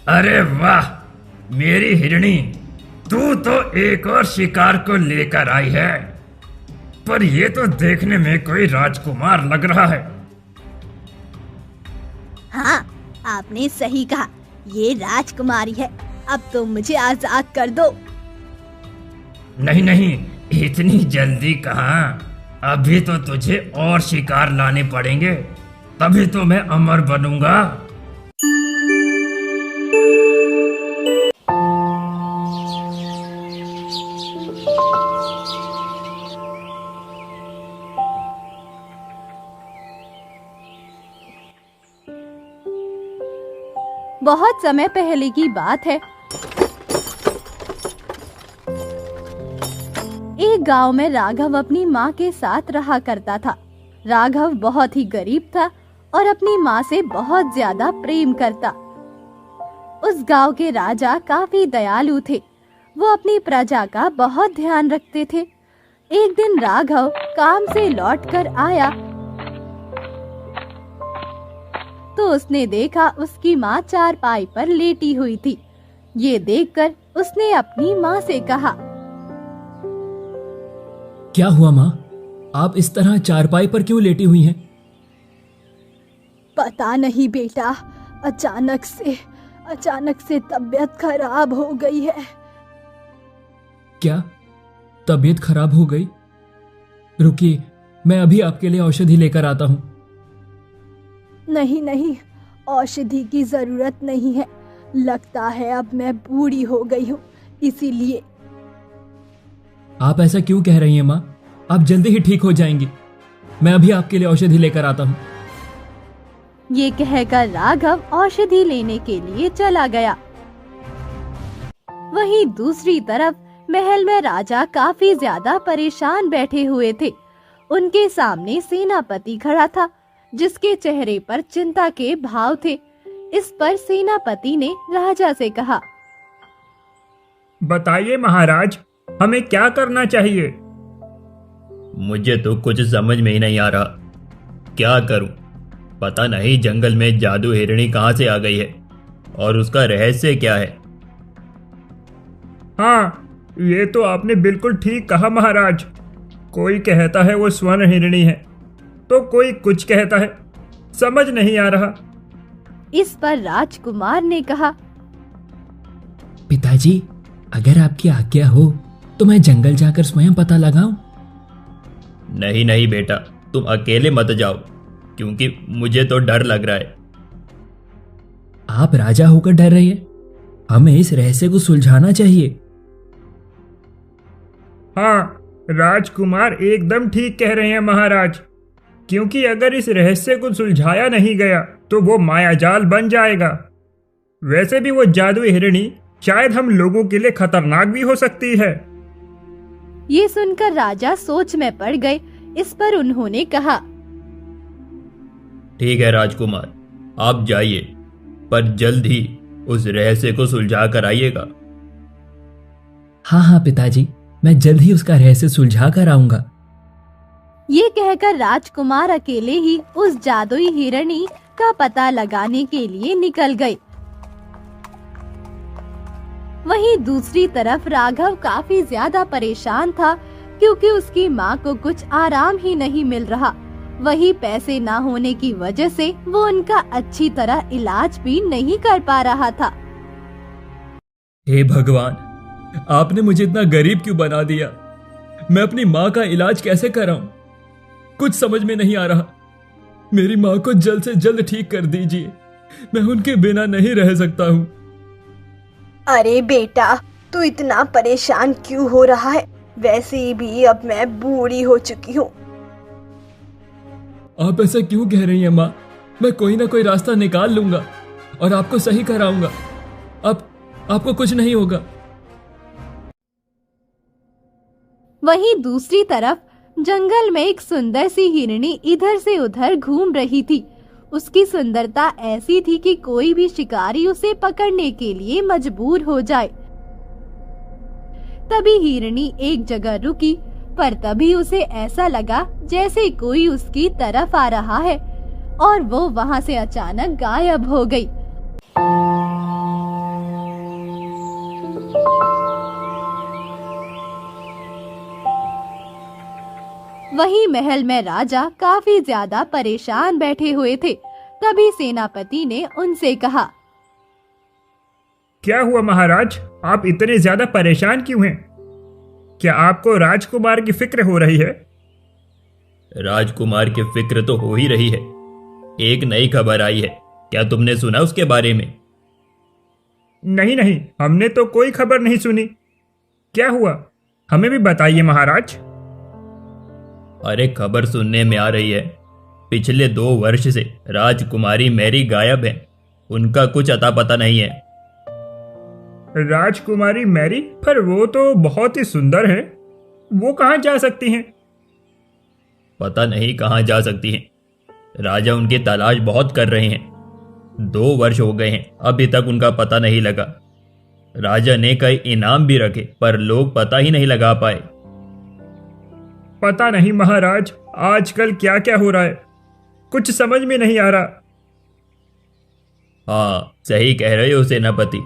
अरे वाह मेरी हिरणी, तू तो एक और शिकार को लेकर आई है। पर ये तो देखने में कोई राजकुमार लग रहा है। हाँ, आपने सही कहा, ये राजकुमारी है। अब तो मुझे आजाद कर दो। नहीं नहीं, इतनी जल्दी कहाँ। अभी तो तुझे और शिकार लाने पड़ेंगे, तभी तो मैं अमर बनूंगा। बहुत समय पहले की बात है। एक गांव में राघव अपनी माँ के साथ रहा करता था। राघव बहुत ही गरीब था और अपनी माँ से बहुत ज्यादा प्रेम करता। उस गांव के राजा काफी दयालु थे। वो अपनी प्रजा का बहुत ध्यान रखते थे। एक दिन राघव काम से लौटकर आया तो उसने देखा उसकी माँ चारपाई पर लेटी हुई थी। ये देखकर उसने अपनी माँ से कहा, क्या हुआ माँ, आप इस तरह चारपाई पर क्यों लेटी हुई हैं? पता नहीं बेटा, अचानक से तबीयत खराब हो गई है। क्या तबीयत खराब हो गई? रुकिए, मैं अभी आपके लिए औषधि लेकर आता हूँ। नहीं, औषधि की जरूरत नहीं है। लगता है अब मैं बूढ़ी हो गई हूँ, इसीलिए। आप ऐसा क्यों कह रही हैं माँ? आप जल्दी ही ठीक हो जाएंगी। मैं अभी आपके लिए औषधि लेकर आता हूँ। ये कहकर राघव औषधि लेने के लिए चला गया। वहीं दूसरी तरफ महल में राजा काफी ज्यादा परेशान बैठे हुए थे। उनके सामने सेनापति खड़ा था, जिसके चेहरे पर चिंता के भाव थे। इस पर सेनापति ने राजा से कहा, बताइए महाराज, हमें क्या करना चाहिए? मुझे तो कुछ समझ में ही नहीं आ रहा। क्या करूं? पता नहीं जंगल में जादू हिरणी कहां से आ गई है और उसका रहस्य क्या है। हाँ, ये तो आपने बिल्कुल ठीक कहा महाराज। कोई कहता है वो स्वर्ण हिरणी है, तो कोई कुछ कहता है, समझ नहीं आ रहा। इस पर राजकुमार ने कहा, पिताजी, अगर आपकी आज्ञा हो तो मैं जंगल जाकर स्वयं पता लगाऊं? नहीं नहीं बेटा, तुम अकेले मत जाओ, क्योंकि मुझे तो डर लग रहा है। आप राजा होकर डर रहे हैं? हमें इस रहस्य को सुलझाना चाहिए। हाँ, राजकुमार एकदम ठीक कह रहे हैं महाराज, क्योंकि अगर इस रहस्य को सुलझाया नहीं गया तो वो मायाजाल बन जाएगा। वैसे भी वो जादुई हिरणी शायद हम लोगों के लिए खतरनाक भी हो सकती है। ये सुनकर राजा सोच में पड़ गए। इस पर उन्होंने कहा, ठीक है राजकुमार, आप जाइए, पर जल्द ही उस रहस्य को सुलझा कर आइएगा। हाँ पिताजी, मैं जल्द ही उसका रहस्य सुलझा कर आऊंगा। ये कहकर राजकुमार अकेले ही उस जादुई हिरणी का पता लगाने के लिए निकल गए। वहीं दूसरी तरफ राघव काफी ज्यादा परेशान था, क्योंकि उसकी माँ को कुछ आराम ही नहीं मिल रहा। वही पैसे ना होने की वजह से वो उनका अच्छी तरह इलाज भी नहीं कर पा रहा था। हे भगवान, आपने मुझे इतना गरीब क्यों बना दिया? मैं अपनी माँ का इलाज कैसे कराऊं? कुछ समझ में नहीं आ रहा। मेरी माँ को जल्द से जल्द ठीक कर दीजिए, मैं उनके बिना नहीं रह सकता हूँ। अरे बेटा, तू इतना परेशान क्यों हो रहा है? वैसे भी अब मैं बूढ़ी हो चुकी हूँ। आप ऐसा क्यों कह रही हैं माँ? मैं कोई ना कोई रास्ता निकाल लूंगा और आपको सही कराऊंगा। आपको कुछ नहीं होगा। वहीं दूसरी तरफ जंगल में एक सुंदर सी हिरणी इधर से उधर घूम रही थी। उसकी सुंदरता ऐसी थी कि कोई भी शिकारी उसे पकड़ने के लिए मजबूर हो जाए। तभी हिरणी एक जगह रुकी, पर तभी उसे ऐसा लगा जैसे कोई उसकी तरफ आ रहा है और वो वहां से अचानक गायब हो गई। वहीं महल में राजा काफी ज्यादा परेशान बैठे हुए थे। तभी सेनापति ने उनसे कहा, क्या हुआ महाराज, आप इतने ज्यादा परेशान क्यों हैं? क्या आपको राजकुमार की फिक्र हो रही है? राजकुमार की फिक्र तो हो ही रही है। एक नई खबर आई है, क्या तुमने सुना उसके बारे में? नहीं नहीं, हमने तो कोई खबर नहीं सुनी। क्या हुआ, हमें भी बताइए महाराज। अरे खबर सुनने में आ रही है, पिछले 2 वर्ष से राजकुमारी मैरी गायब है। उनका कुछ अता पता नहीं है। राजकुमारी मैरी? पर वो तो बहुत ही सुंदर है, वो कहाँ जा सकती हैं? पता नहीं कहाँ जा सकती हैं। राजा उनकी तलाश बहुत कर रहे हैं। 2 वर्ष हो गए हैं, अभी तक उनका पता नहीं लगा। राजा ने कई इनाम भी रखे, पर लोग पता ही नहीं लगा पाए। पता नहीं महाराज, आजकल क्या क्या हो रहा है, कुछ समझ में नहीं आ रहा। हाँ, सही कह रहे हो सेनापति।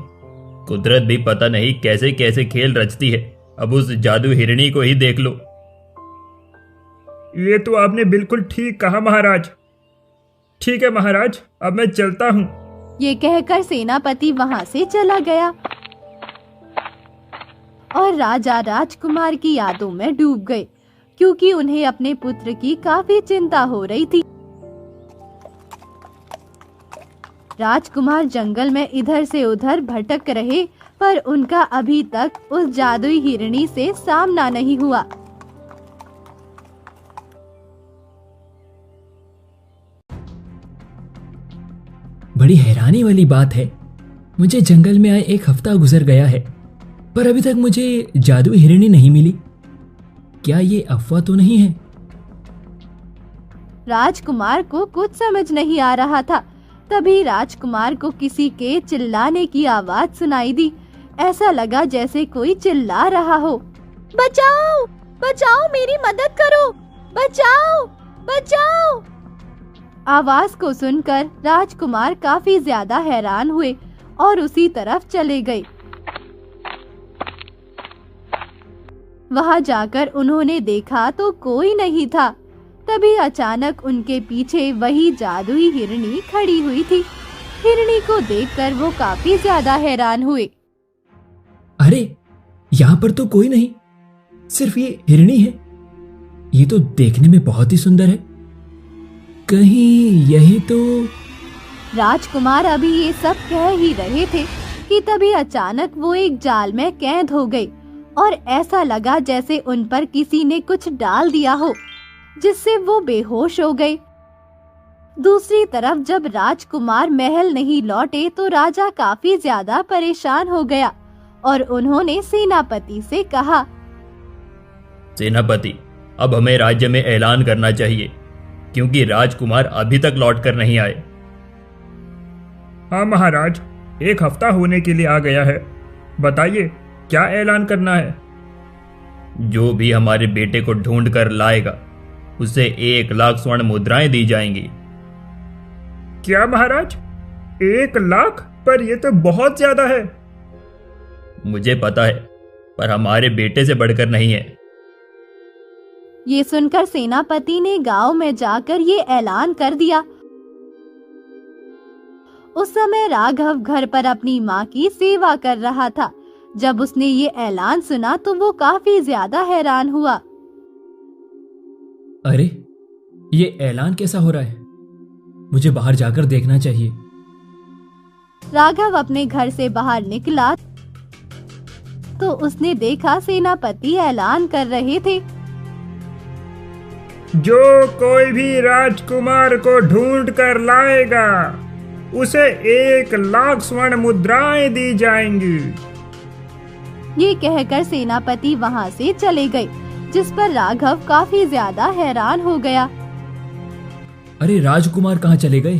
कुदरत भी पता नहीं कैसे कैसे खेल रचती है। अब उस जादू हिरणी को ही देख लो। ये तो आपने बिल्कुल ठीक कहा महाराज। ठीक है महाराज, अब मैं चलता हूँ। ये कहकर सेनापति वहां से चला गया और राजा राजकुमार की यादों में डूब गए, क्योंकि उन्हें अपने पुत्र की काफी चिंता हो रही थी। राजकुमार जंगल में इधर से उधर भटक रहे, पर उनका अभी तक उस जादुई हिरणी से सामना नहीं हुआ। बड़ी हैरानी वाली बात है, मुझे जंगल में आए 1 हफ्ता गुजर गया है, पर अभी तक मुझे जादुई हिरणी नहीं मिली। क्या ये अफवाह तो नहीं है? राजकुमार को कुछ समझ नहीं आ रहा था। तभी राजकुमार को किसी के चिल्लाने की आवाज सुनाई दी। ऐसा लगा जैसे कोई चिल्ला रहा हो, बचाओ बचाओ, मेरी मदद करो, बचाओ बचाओ। आवाज को सुनकर राजकुमार काफी ज्यादा हैरान हुए और उसी तरफ चले गए। वहां जाकर उन्होंने देखा तो कोई नहीं था। तभी अचानक उनके पीछे वही जादुई हिरणी खड़ी हुई थी। हिरणी को देखकर वो काफी ज्यादा हैरान हुए। अरे, यहाँ पर तो कोई नहीं, सिर्फ ये हिरणी है। ये तो देखने में बहुत ही सुंदर है। कहीं यही तो। राजकुमार अभी ये सब कह ही रहे थे कि तभी अचानक वो एक जाल में कैद हो गई और ऐसा लगा जैसे उन पर किसी ने कुछ डाल दिया हो, जिससे वो बेहोश हो गए। दूसरी तरफ जब राजकुमार महल नहीं लौटे तो राजा काफी ज्यादा परेशान हो गया और उन्होंने सेनापति से कहा, सेनापति, अब हमें राज्य में ऐलान करना चाहिए, क्योंकि राजकुमार अभी तक लौट कर नहीं आए। हाँ महाराज, 1 हफ्ता होने के लिए आ गया है। बताइए क्या ऐलान करना है? जो भी हमारे बेटे को ढूंढ कर लाएगा उसे 1 लाख स्वर्ण मुद्राएं दी जाएंगी। क्या महाराज, 1 लाख? पर ये तो बहुत ज्यादा है। मुझे पता है, पर हमारे बेटे से बढ़कर नहीं है। ये सुनकर सेनापति ने गांव में जाकर ये ऐलान कर दिया। उस समय राघव घर पर अपनी माँ की सेवा कर रहा था। जब उसने ये ऐलान सुना तो वो काफी ज्यादा हैरान हुआ। अरे, ये ऐलान कैसा हो रहा है? मुझे बाहर जाकर देखना चाहिए। राघव अपने घर से बाहर निकला तो उसने देखा सेनापति ऐलान कर रहे थे, जो कोई भी राजकुमार को ढूंढ कर लाएगा उसे 1 लाख स्वर्ण मुद्राएं दी जाएंगी। ये कहकर सेनापति वहां से चले गए, जिस पर राघव काफी ज्यादा हैरान हो गया। अरे, राजकुमार कहाँ चले गए?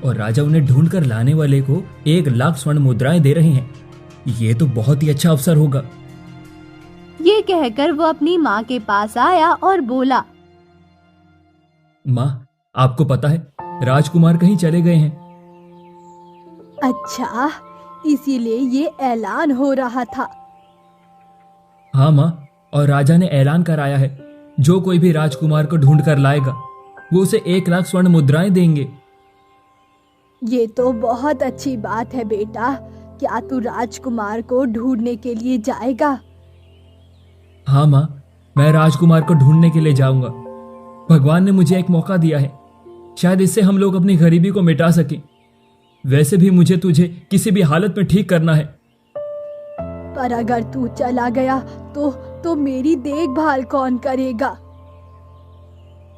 और राजा उन्हें ढूंढ कर लाने वाले को 1 लाख स्वर्ण मुद्राएं दे रहे हैं। ये तो बहुत ही अच्छा अवसर होगा। ये कहकर वो अपनी माँ के पास आया और बोला, माँ, आपको पता है राजकुमार कहीं चले गए हैं। अच्छा, इसीलिए ये ऐलान हो रहा था। हाँ माँ, और राजा ने ऐलान कराया है जो कोई भी राजकुमार को ढूंढ कर लाएगा वो उसे 1 लाख स्वर्ण मुद्राएं देंगे। ये तो बहुत अच्छी बात है बेटा। क्या तू राजकुमार को ढूंढने के लिए जाएगा? हाँ माँ, मैं राजकुमार को ढूंढने के लिए जाऊंगा। भगवान ने मुझे एक मौका दिया है, शायद इससे हम लोग अपनी गरीबी को मिटा सकें। वैसे भी मुझे तुझे किसी भी हालत में ठीक करना है। पर अगर तू चला गया तो मेरी देखभाल कौन करेगा?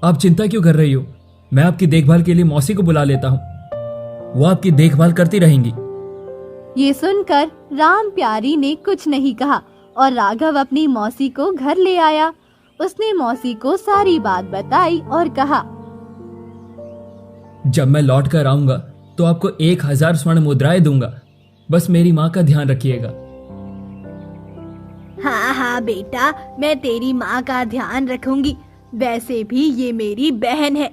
आप चिंता क्यों कर रही हो? मैं आपकी देखभाल के लिए मौसी को बुला लेता हूँ, वो आपकी देखभाल करती रहेंगी। ये सुनकर राम प्यारी ने कुछ नहीं कहा और राघव अपनी मौसी को घर ले आया। उसने मौसी को सारी बात बताई और कहा, जब मैं लौट कर आऊंगा तो आपको 1000 स्वर्ण मुद्राएं दूंगा। बस मेरी माँ का ध्यान रखिएगा। हाँ हाँ बेटा, मैं तेरी माँ का ध्यान रखूंगी। वैसे भी ये मेरी बहन है।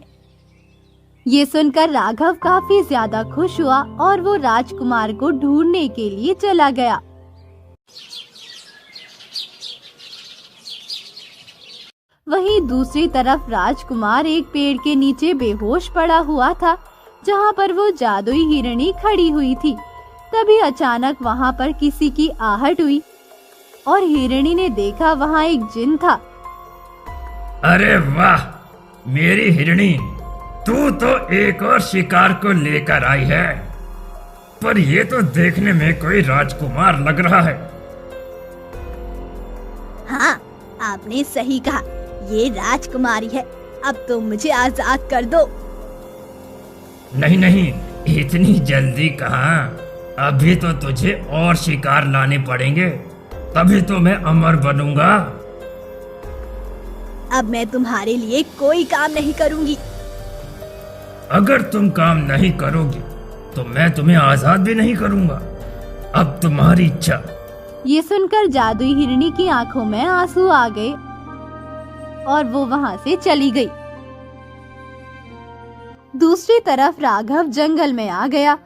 ये सुनकर राघव काफी ज्यादा खुश हुआ और वो राजकुमार को ढूंढने के लिए चला गया। वहीं दूसरी तरफ राजकुमार एक पेड़ के नीचे बेहोश पड़ा हुआ था, जहाँ पर वो जादुई हिरणी खड़ी हुई थी। तभी अचानक वहाँ पर किसी की आहट हुई और हिरणी ने देखा वहाँ एक जिन था। अरे वाह, मेरी हिरणी, तू तो एक और शिकार को लेकर आई है। पर ये तो देखने में कोई राजकुमार लग रहा है। हाँ, आपने सही कहा, ये राजकुमारी है। अब तो मुझे आजाद कर दो। नहीं नहीं, इतनी जल्दी कहाँ। अभी तो तुझे और शिकार लाने पड़ेंगे, तभी तो मैं अमर बनूंगा। अब मैं तुम्हारे लिए कोई काम नहीं करूंगी। अगर तुम काम नहीं करोगी तो मैं तुम्हें आजाद भी नहीं करूंगा। अब तुम्हारी इच्छा। ये सुनकर जादुई हिरणी की आंखों में आंसू आ गए और वो वहाँ से चली गई। दूसरी तरफ राघव जंगल में आ गया।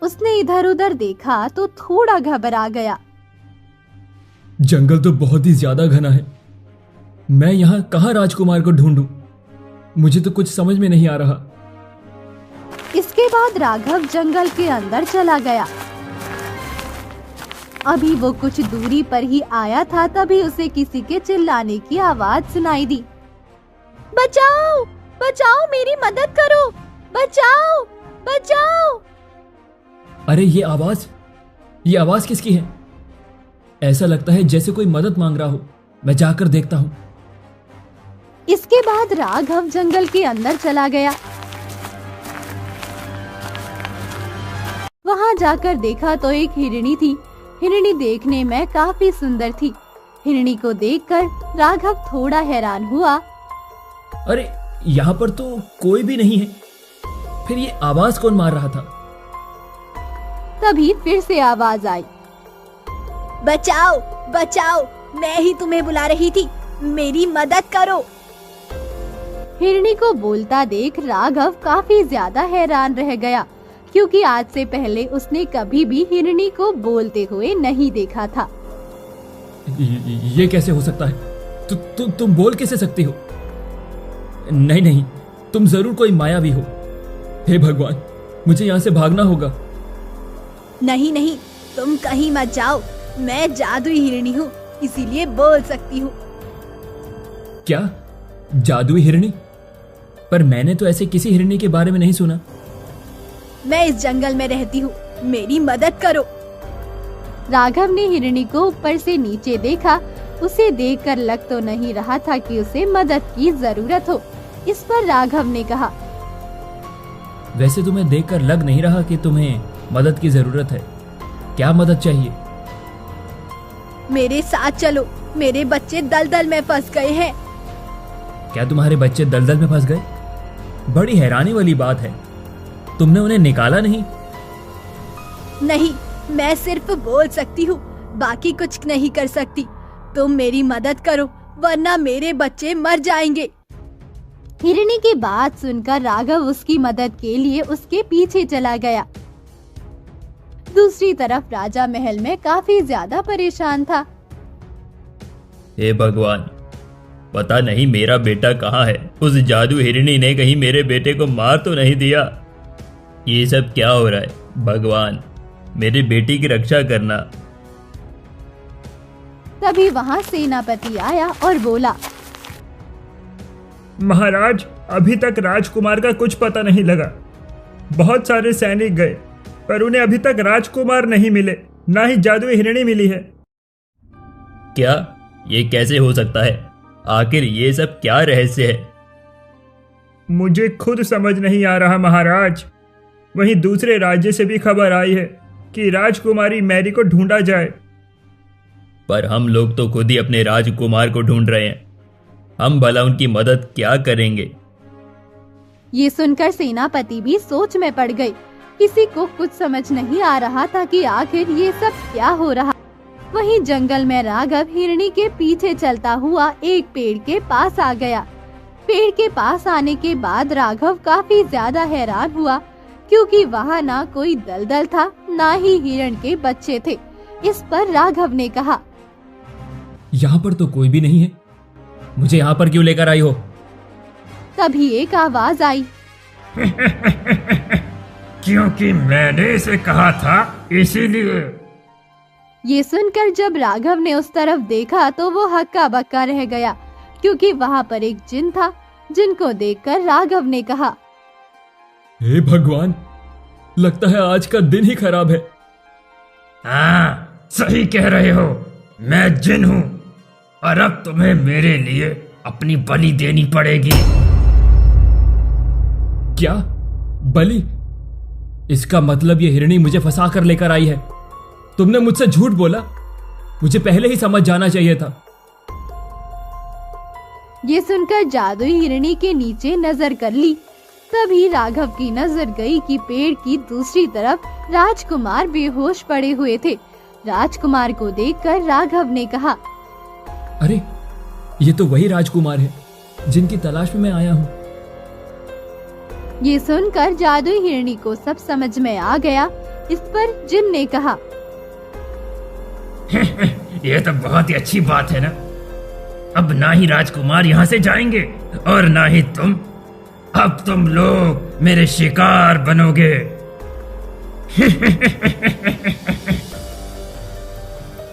उसने इधर उधर देखा तो थोड़ा घबरा गया। जंगल तो बहुत ही ज्यादा घना है। मैं यहाँ कहाँ राजकुमार को ढूंढूं? मुझे तो कुछ समझ में नहीं आ रहा। इसके बाद राघव जंगल के अंदर चला गया। अभी वो कुछ दूरी पर ही आया था, तभी उसे किसी के चिल्लाने की आवाज सुनाई दी। बचाओ, बचाओ, मेरी मदद करो, बचाओ, बचाओ। अरे ये आवाज किसकी है? ऐसा लगता है जैसे कोई मदद मांग रहा हो। मैं जाकर देखता हूँ। इसके बाद राघव जंगल के अंदर चला गया। वहां जाकर देखा तो एक हिरणी थी। हिरणी देखने में काफी सुंदर थी। हिरणी को देखकर राघव थोड़ा हैरान हुआ। अरे यहाँ पर तो कोई भी नहीं है, फिर ये आवाज कौन मार रहा था? तभी फिर से आवाज आई। बचाओ, बचाओ, मैं ही तुम्हें बुला रही थी, मेरी मदद करो। हिरणी को बोलता देख राघव काफी ज्यादा हैरान रह गया, क्योंकि आज से पहले उसने कभी भी हिरणी को बोलते हुए नहीं देखा था। ये कैसे हो सकता है? तुम बोल कैसे सकती हो? नहीं नहीं, तुम जरूर कोई मायावी हो। हे भगवान, मुझे यहाँ से भागना होगा। नहीं नहीं, तुम कहीं मत जाओ। मैं जादुई हिरणी हूँ, इसीलिए बोल सकती हूँ। क्या जादुई हिरणी? पर मैंने तो ऐसे किसी हिरणी के बारे में नहीं सुना। मैं इस जंगल में रहती हूँ, मेरी मदद करो। राघव ने हिरणी को ऊपर से नीचे देखा। उसे देखकर लग तो नहीं रहा था कि उसे मदद की जरूरत हो। इस पर राघव ने कहा, वैसे तुम्हें देखकर लग नहीं रहा कि तुम्हें मदद की जरूरत है। क्या मदद चाहिए? मेरे साथ चलो, मेरे बच्चे दलदल में फंस गए हैं। क्या तुम्हारे बच्चे दलदल में फंस गए? बड़ी हैरानी वाली बात है। तुमने उन्हें निकाला नहीं? नहीं, मैं सिर्फ बोल सकती हूँ, बाकी कुछ नहीं कर सकती। तुम मेरी मदद करो, वरना मेरे बच्चे मर जाएंगे। हिरणी की बात सुनकर राघव उसकी मदद के लिए उसके पीछे चला गया। दूसरी तरफ राजा महल में काफी ज्यादा परेशान था। हे भगवान, पता नहीं मेरा बेटा कहाँ है। उस जादू हिरणी ने कहीं मेरे बेटे को मार तो नहीं दिया। ये सब क्या हो रहा है भगवान, मेरे बेटी की रक्षा करना। तभी वहाँ सेनापति आया और बोला, महाराज, अभी तक राजकुमार का कुछ पता नहीं लगा। बहुत सारे सैनिक गए पर उन्हें अभी तक राजकुमार नहीं मिले, ना ही जादुई हिरणी मिली है। क्या ये कैसे हो सकता है? आखिर ये सब क्या रहस्य है? मुझे खुद समझ नहीं आ रहा महाराज। वहीं दूसरे राज्य से भी खबर आई है कि राजकुमारी मैरी को ढूंढा जाए। पर हम लोग तो खुद ही अपने राजकुमार को ढूंढ रहे हैं। हम भला उनकी मदद क्या करेंगे? ये सुनकर सेनापति भी सोच में पड़ गई। किसी को कुछ समझ नहीं आ रहा था कि आखिर ये सब क्या हो रहा। वहीं जंगल में राघव हिरणी के पीछे चलता हुआ एक पेड़ के पास आ गया। पेड़ के पास आने के बाद राघव काफी ज्यादा हैरान हुआ, क्योंकि वहाँ ना कोई दलदल था, ना ही हिरण के बच्चे थे। इस पर राघव ने कहा, यहाँ पर तो कोई भी नहीं है, मुझे यहाँ पर क्यों लेकर आई हो? तभी एक आवाज आई, क्योंकि मैंने इसे कहा था, इसीलिए। ये सुनकर जब राघव ने उस तरफ देखा तो वो हक्का बक्का रह गया, क्योंकि वहाँ पर एक जिन था। जिनको देखकर राघव ने कहा, हे भगवान, लगता है आज का दिन ही खराब है। हाँ, सही कह रहे हो। मैं जिन हूँ और अब तुम्हें मेरे लिए अपनी बलि देनी पड़ेगी। क्या बलि? इसका मतलब ये हिरणी मुझे फंसा कर लेकर आई है। तुमने मुझसे झूठ बोला, मुझे पहले ही समझ जाना चाहिए था। ये सुनकर जादुई हिरणी के नीचे नजर कर ली। तभी राघव की नजर गई कि पेड़ की दूसरी तरफ राजकुमार बेहोश पड़े हुए थे। राजकुमार को देखकर राघव ने कहा, अरे, ये तो वही राजकुमार है जिनकी तलाश में मैं आया हूँ। ये सुनकर जादुई हिरणी को सब समझ में आ गया। इस पर जिन ने कहा, ये तो बहुत ही अच्छी बात है ना। अब ना ही राजकुमार यहाँ से जाएंगे और ना ही तुम। अब तुम लोग मेरे शिकार बनोगे।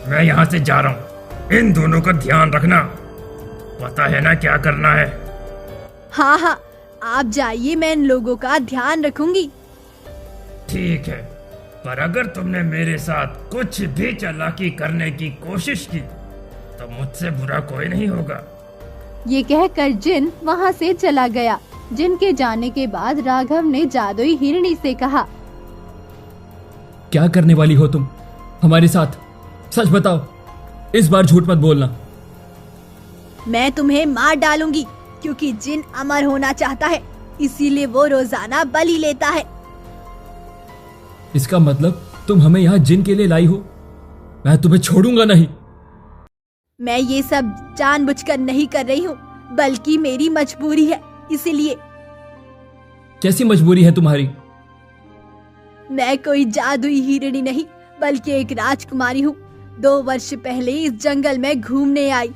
मैं यहाँ से जा रहा हूँ। इन दोनों का ध्यान रखना। पता है ना क्या करना है? हाँ हाँ, आप जाइए, मैं इन लोगों का ध्यान रखूंगी। ठीक है, पर अगर तुमने मेरे साथ कुछ भी चालाकी करने की कोशिश की तो मुझसे बुरा कोई नहीं होगा। ये कहकर जिन वहाँ से चला गया। जिन के जाने के बाद राघव ने जादुई हिरणी से कहा, क्या करने वाली हो तुम हमारे साथ? सच बताओ, इस बार झूठ मत बोलना। मैं तुम्हें मार डालूंगी, क्योंकि जिन अमर होना चाहता है, इसीलिए वो रोजाना बलि लेता है। इसका मतलब तुम हमें यहाँ जिन के लिए लाई हो? मैं तुम्हें छोड़ूंगा नहीं। मैं ये सब जानबूझकर नहीं कर रही हूँ, बल्कि मेरी मजबूरी है, इसीलिए। कैसी मजबूरी है तुम्हारी? मैं कोई जादुई हिरणी नहीं, बल्कि एक राजकुमारी हूँ। 2 वर्ष पहले इस जंगल में घूमने आई,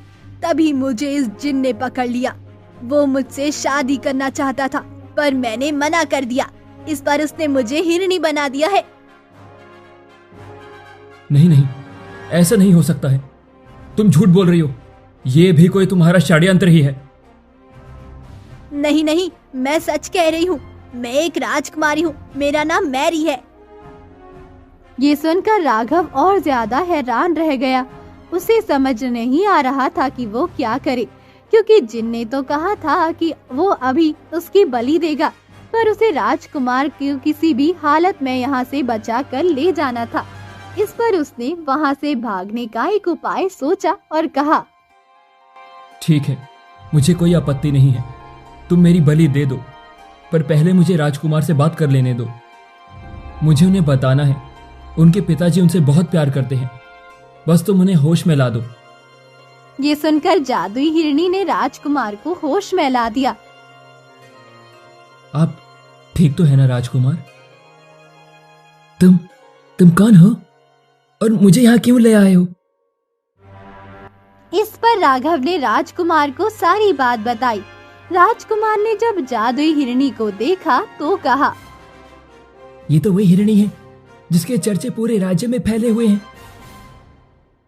तभी मुझे इस जिन ने पकड़ लिया। वो मुझसे शादी करना चाहता था, पर मैंने मना कर दिया। इस बार उसने मुझे हिरणी बना दिया है। नहीं नहीं, ऐसा नहीं हो सकता है। तुम झूठ बोल रही हो। ये भी कोई तुम्हारा षड्यंत्र ही है। नहीं नहीं, मैं सच कह रही हूँ। मैं एक राजकुमारी हूँ, मेरा नाम मैरी है। ये सुनकर राघव और ज्यादा हैरान रह गया। उसे समझ नहीं आ रहा था कि वो क्या करे, क्योंकि जिन ने तो कहा था कि वो अभी उसकी बलि देगा, पर उसे राजकुमार को किसी भी हालत में यहाँ से बचा कर ले जाना था। इस पर उसने वहाँ से भागने का एक उपाय सोचा और कहा, ठीक है, मुझे कोई आपत्ति नहीं है। तुम मेरी बलि दे दो, पर पहले मुझे राजकुमार से बात कर लेने दो। मुझे उन्हें बताना है, उनके पिताजी उनसे बहुत प्यार करते हैं। बस तुम उन्हें होश में ला दो। ये सुनकर जादुई हिरणी ने राजकुमार को होश में ला दिया। आप ठीक तो है ना राजकुमार? तुम कौन हो और मुझे यहाँ क्यों ले आए हो? इस पर राघव ने राजकुमार को सारी बात बताई। राजकुमार ने जब जादुई हिरनी को देखा तो कहा, ये तो वही हिरनी है जिसके चर्चे पूरे राज्य में फैले हुए हैं।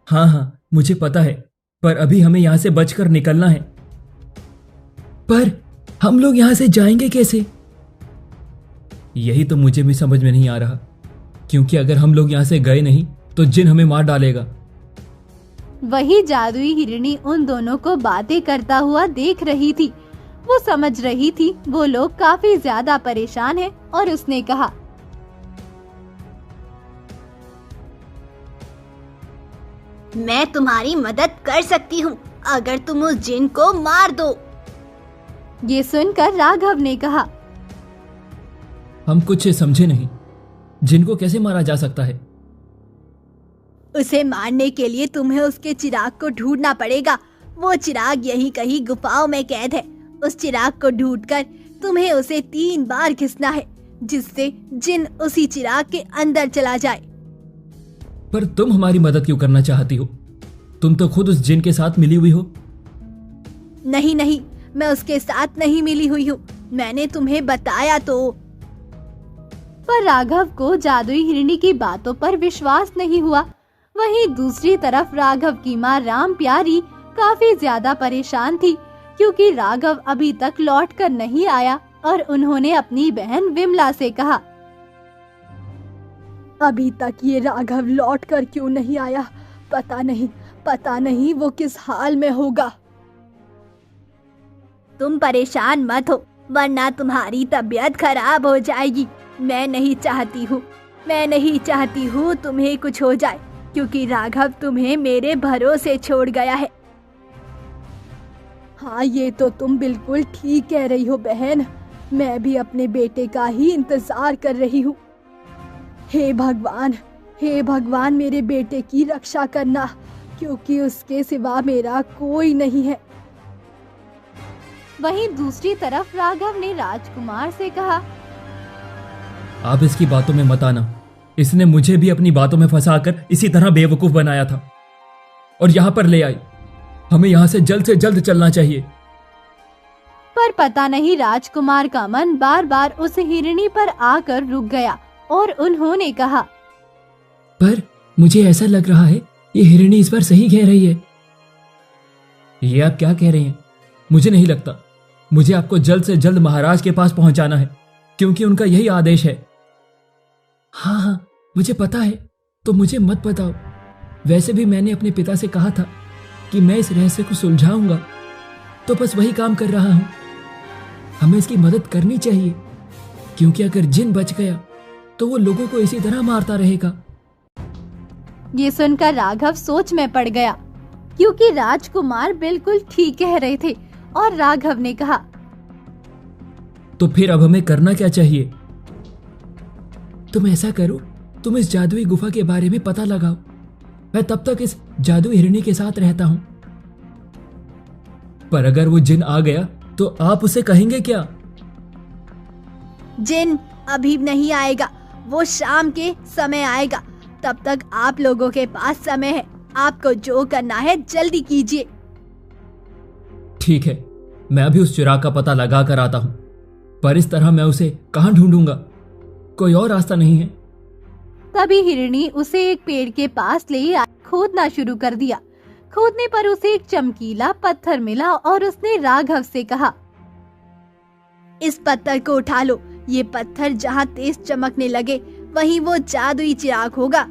हाँ हाँ, मुझे पता है, पर अभी हमें यहाँ से बचकर निकलना है। पर हम लोग यहाँ से जाएंगे कैसे? यही तो मुझे भी समझ में नहीं आ रहा, क्योंकि अगर हम लोग यहाँ से गए नहीं तो जिन हमें मार डालेगा। वही जादुई हिरनी उन दोनों को बातें करता हुआ देख रही थी। वो समझ रही थी वो लोग काफी ज्यादा परेशान हैं और उसने कहा, मैं तुम्हारी मदद कर सकती हूँ अगर तुम उस जिन को मार दो। ये सुनकर राघव ने कहा, हम कुछ समझे नहीं, जिनको कैसे मारा जा सकता है? उसे मारने के लिए तुम्हें उसके चिराग को ढूंढना पड़ेगा। वो चिराग यहीं कहीं गुफाओं में कैद है। उस चिराग को ढूंढकर तुम्हें उसे 3 बार घिसना है, जिससे जिन उसी चिराग के अंदर चला जाए। पर तुम हमारी मदद क्यों करना चाहती हो? तुम तो खुद उस जिन के साथ मिली हुई हो। नहीं नहीं, मैं उसके साथ नहीं मिली हुई हूँ, मैंने तुम्हें बताया तो। पर राघव को जादुई हिरनी की बातों पर विश्वास नहीं हुआ। वहीं दूसरी तरफ राघव की माँ राम प्यारी काफी ज्यादा परेशान थी, क्योंकि राघव अभी तक लौट कर नहीं आया और उन्होंने अपनी बहन विमला से कहा, अभी तक ये राघव लौट कर क्यों नहीं आया? पता नहीं वो किस हाल में होगा। तुम परेशान मत हो, वरना तुम्हारी तबीयत खराब हो जाएगी। मैं नहीं चाहती हूँ तुम्हें कुछ हो जाए, क्योंकि राघव तुम्हें मेरे भरोसे छोड़ गया है। हाँ, ये तो तुम बिल्कुल ठीक कह रही हो बहन। मैं भी अपने बेटे का ही इंतजार कर रही हूँ। हे भगवान मेरे बेटे की रक्षा करना, क्योंकि उसके सिवा मेरा कोई नहीं है। वहीं दूसरी तरफ राघव ने राजकुमार से कहा, आप इसकी बातों में मत आना। इसने मुझे भी अपनी बातों में फंसाकर इसी तरह बेवकूफ बनाया था और यहाँ पर ले आई। हमें यहाँ से जल्द चलना चाहिए। पर पता नहीं राजकुमार का मन बार बार उस हिरनी पर आकर रुक गया और उन्होंने कहा, पर मुझे ऐसा लग रहा है ये हिरनी इस बार सही कह रही है। ये आप क्या कह रहे हैं? मुझे नहीं लगता। मुझे आपको जल्द से जल्द महाराज के पास पहुंचाना है, क्योंकि उनका यही आदेश है। हाँ, मुझे पता है, तो मुझे मत बताओ। वैसे भी मैंने अपने पिता से कहा था कि मैं इस रहस्य को सुलझाऊंगा, तो बस वही काम कर रहा हूं। हमें इसकी मदद करनी चाहिए, क्योंकि अगर जिन बच गया तो वो लोगों को इसी तरह मारता रहेगा। ये सुनकर राघव सोच में पड़ गया, क्योंकि राजकुमार बिल्कुल ठीक कह रहे थे। और राघव ने कहा, तो फिर अब हमें करना क्या चाहिए? तुम ऐसा करो, तुम इस जादुई गुफा के बारे में पता लगाओ। मैं तब तक इस जादुई हिरनी के साथ रहता हूं। पर अगर वो जिन आ गया तो आप उसे कहेंगे क्या? जिन अभी नहीं आएगा, वो शाम के समय आएगा। तब तक आप लोगों के पास समय है। आपको जो करना है जल्दी कीजिए। ठीक है, मैं अभी उस चिराग का पता लगा कर आता हूं, पर इस तरह मैं उसे कहां ढूंढूंगा? कोई और रास्ता नहीं है। तभी हिरनी उसे एक पेड़ के पास ले आई, खोदना शुरू कर दिया। खोदने पर उसे एक चमकीला पत्थर मिला और उसने राघव से कहा, इस पत्थर को उठा लो। ये पत्थर जहाँ तेज चमकने लगे वहीं वो जादुई चिराग होगा।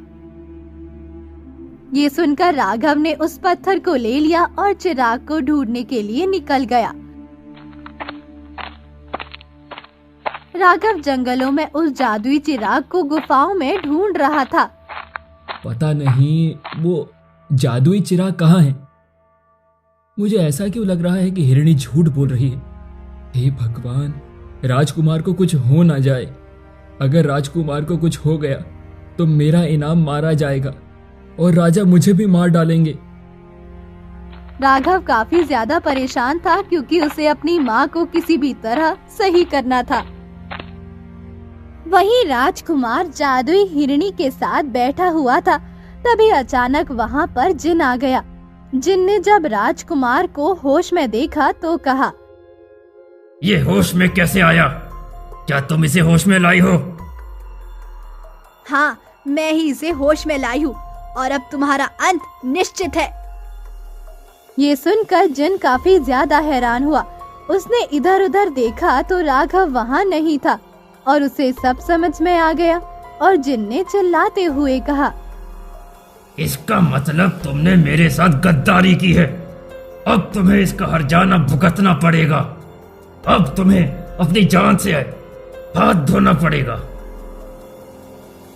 ये सुनकर राघव ने उस पत्थर को ले लिया और चिराग को ढूंढने के लिए निकल गया। राघव जंगलों में उस जादुई चिराग को गुफाओं में ढूंढ रहा था। पता नहीं वो जादुई चिराग कहाँ है। मुझे ऐसा क्यों लग रहा है कि हिरनी झूठ बोल रही है। हे भगवान, राजकुमार को कुछ हो ना जाए। अगर राजकुमार को कुछ हो गया तो मेरा इनाम मारा जाएगा और राजा मुझे भी मार डालेंगे। राघव काफी ज्यादा परेशान था, क्योंकि उसे अपनी माँ को किसी भी तरह सही करना था। वहीं राजकुमार जादुई हिरनी के साथ बैठा हुआ था। तभी अचानक वहाँ पर जिन आ गया। जिन ने जब राजकुमार को होश में देखा तो कहा, ये होश में कैसे आया? क्या तुम इसे होश में लाई हो? हाँ, मैं ही इसे होश में लाई हूँ और अब तुम्हारा अंत निश्चित है। ये सुनकर जिन काफी ज्यादा हैरान हुआ। उसने इधर उधर देखा तो राघव वहाँ नहीं था और उसे सब समझ में आ गया और जिन ने चिल्लाते हुए कहा, इसका मतलब तुमने मेरे साथ गद्दारी की है। अब तुम्हें इसका हर्जाना भुगतना पड़ेगा। अब तुम्हें अपनी जान से हाथ धोना पड़ेगा।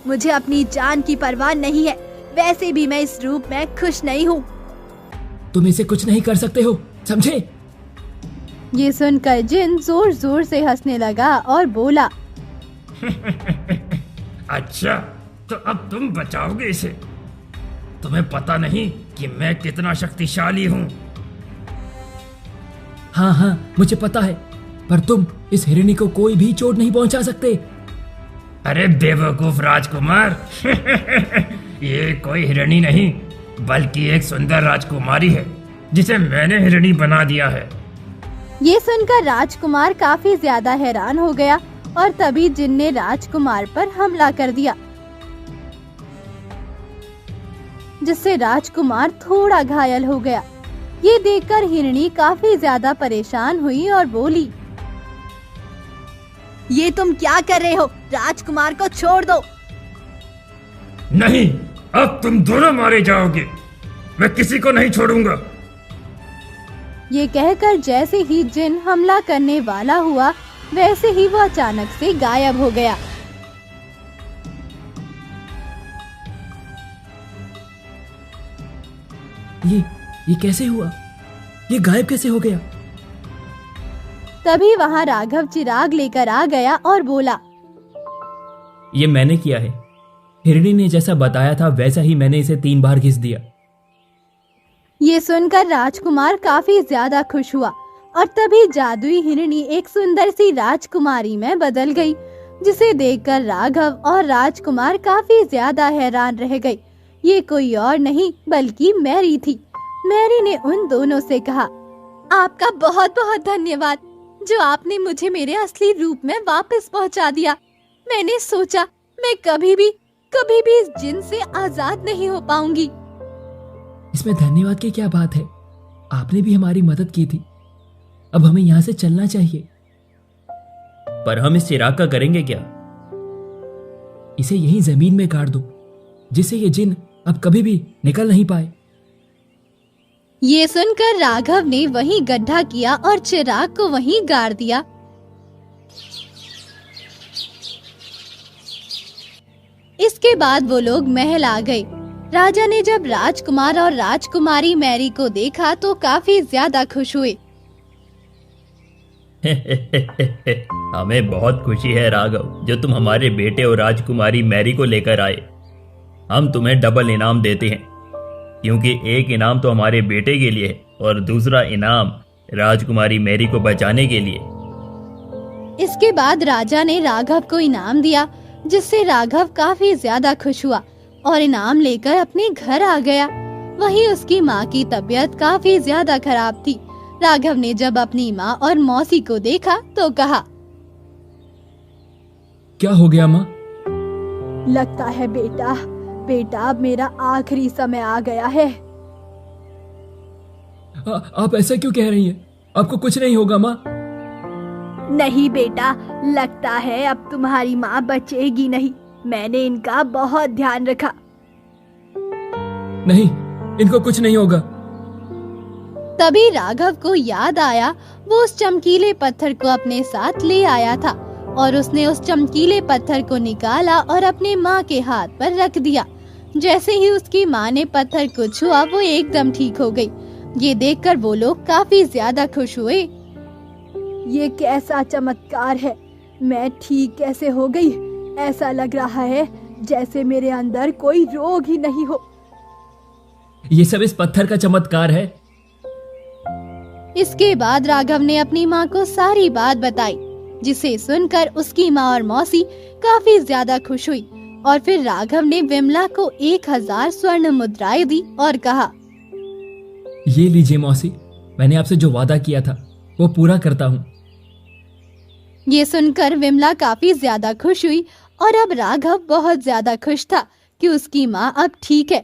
मुझे अपनी जान की परवाह नहीं है, वैसे भी मैं इस रूप में खुश नहीं हूँ। तुम इसे कुछ नहीं कर सकते हो, समझे? ये सुनकर जिन जोर जोर से हंसने लगा और बोला, अच्छा, तो अब तुम बचाओगे इसे? तुम्हें पता नहीं कि मैं कितना शक्तिशाली हूँ। हाँ हाँ, मुझे पता है, पर तुम इस हिरणी को कोई भी चोट नहीं पहुंचा सकते। अरे बेवकूफ राजकुमार, ये कोई हिरणी नहीं बल्कि एक सुंदर राजकुमारी है जिसे मैंने हिरणी बना दिया है। ये सुनकर राजकुमार काफी ज्यादा हैरान हो गया और तभी जिन ने राजकुमार पर हमला कर दिया, जिससे राजकुमार थोड़ा घायल हो गया। ये देखकर हिरणी काफी ज्यादा परेशान हुई और बोली, ये तुम क्या कर रहे हो? राजकुमार को छोड़ दो। नहीं, अब तुम दोनों मारे जाओगे। मैं किसी को नहीं छोड़ूंगा। ये कहकर जैसे ही जिन हमला करने वाला हुआ वैसे ही वो अचानक से गायब हो गया। ये कैसे हुआ? ये गायब कैसे हो गया? तभी वहाँ राघव चिराग लेकर आ गया और बोला, ये मैंने किया है। हिरणी ने जैसा बताया था वैसा ही मैंने इसे 3 बार घिस दिया। ये सुनकर राजकुमार काफी ज्यादा खुश हुआ और तभी जादुई हिरणी एक सुंदर सी राजकुमारी में बदल गई, जिसे देखकर राघव और राजकुमार काफी ज्यादा हैरान रह गए। ये कोई और नहीं बल्कि मैरी थी। मैरी ने उन दोनों से कहा, आपका बहुत बहुत धन्यवाद जो आपने मुझे मेरे असली रूप में वापस पहुंचा दिया। मैंने सोचा मैं कभी भी इस जिन से आजाद नहीं हो पाऊंगी। इसमें धन्यवाद की क्या बात है? आपने भी हमारी मदद की थी। अब हमें यहाँ से चलना चाहिए। पर हम इस चिराग का करेंगे क्या? इसे यहीं जमीन में गाड़ दो, जिससे ये जिन अब कभी भी निकल नहीं पाए। ये सुनकर राघव ने वहीं गड्ढा किया और चिराग को वहीं गाड़ दिया। इसके बाद वो लोग महल आ गए। राजा ने जब राजकुमार और राजकुमारी मैरी को देखा तो काफी ज्यादा खुश हुए। हमें बहुत खुशी है राघव, जो तुम हमारे बेटे और राजकुमारी मैरी को लेकर आए। हम तुम्हें डबल इनाम देते हैं, क्योंकि एक इनाम तो हमारे बेटे के लिए है और दूसरा इनाम राजकुमारी मैरी को बचाने के लिए। इसके बाद राजा ने राघव को इनाम दिया, जिससे राघव काफी ज्यादा खुश हुआ और इनाम लेकर अपने घर आ गया। वहीं उसकी माँ की तबीयत काफी ज्यादा खराब थी। राघव ने जब अपनी माँ और मौसी को देखा तो कहा, क्या हो गया माँ? लगता है बेटा अब मेरा आखिरी समय आ गया है। आप ऐसा क्यों कह रही हैं? आपको कुछ नहीं होगा माँ। नहीं बेटा, लगता है अब तुम्हारी माँ बचेगी नहीं। मैंने इनका बहुत ध्यान रखा। नहीं, इनको कुछ नहीं होगा। तभी राघव को याद आया, वो उस चमकीले पत्थर को अपने साथ ले आया था और उसने उस चमकीले पत्थर को निकाला और अपने माँ के हाथ पर रख दिया। जैसे ही उसकी माँ ने पत्थर को छुआ वो एकदम ठीक हो गई। ये देखकर वो लोग काफी ज्यादा खुश हुए। ये कैसा चमत्कार है, मैं ठीक कैसे हो गई? ऐसा लग रहा है जैसे मेरे अंदर कोई रोग ही नहीं हो। ये सब इस पत्थर का चमत्कार है। इसके बाद राघव ने अपनी माँ को सारी बात बताई, जिसे सुनकर उसकी माँ और मौसी काफी ज्यादा खुश हुई और फिर राघव ने विमला को 1000 स्वर्ण मुद्राएं दी और कहा, ये लीजिए मौसी, मैंने आपसे जो वादा किया था वो पूरा करता हूँ। ये सुनकर विमला काफी ज्यादा खुश हुई और अब राघव बहुत ज्यादा खुश था कि उसकी माँ अब ठीक है